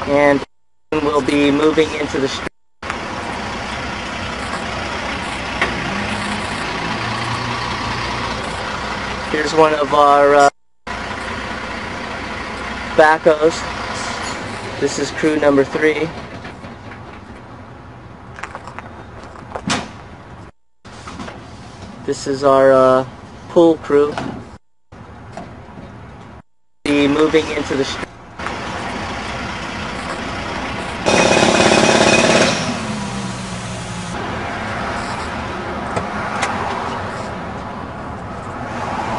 and we'll be moving into the street. Here's one of our backhoes. This is crew number 3. This is our pool crew. Be moving into the street.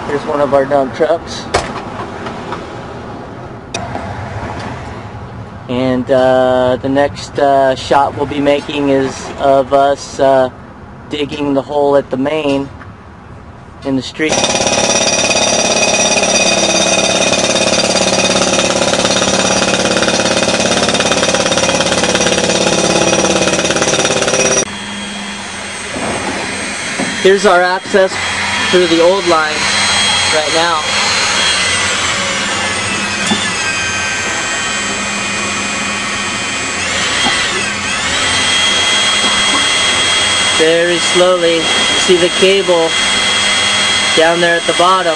Here's one of our dump trucks. And the next shot we'll be making is of us digging the hole at the main in the street. Here's our access through the old line right now. Very slowly, you see the cable down there at the bottom.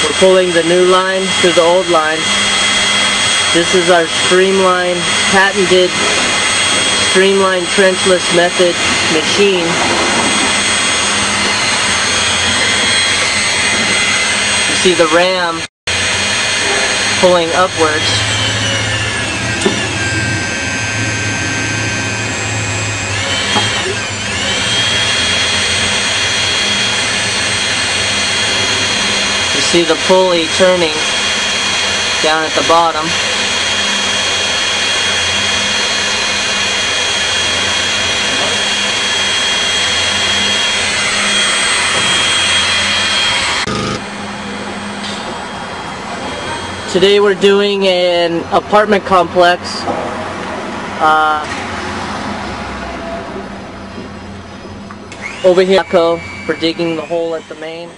We're pulling the new line through the old line. This is our Streamline, patented Streamline Trenchless method machine. You see the ram pulling upwards. You see the pulley turning down at the bottom. Today we're doing an apartment complex. Over here for digging the hole at the main.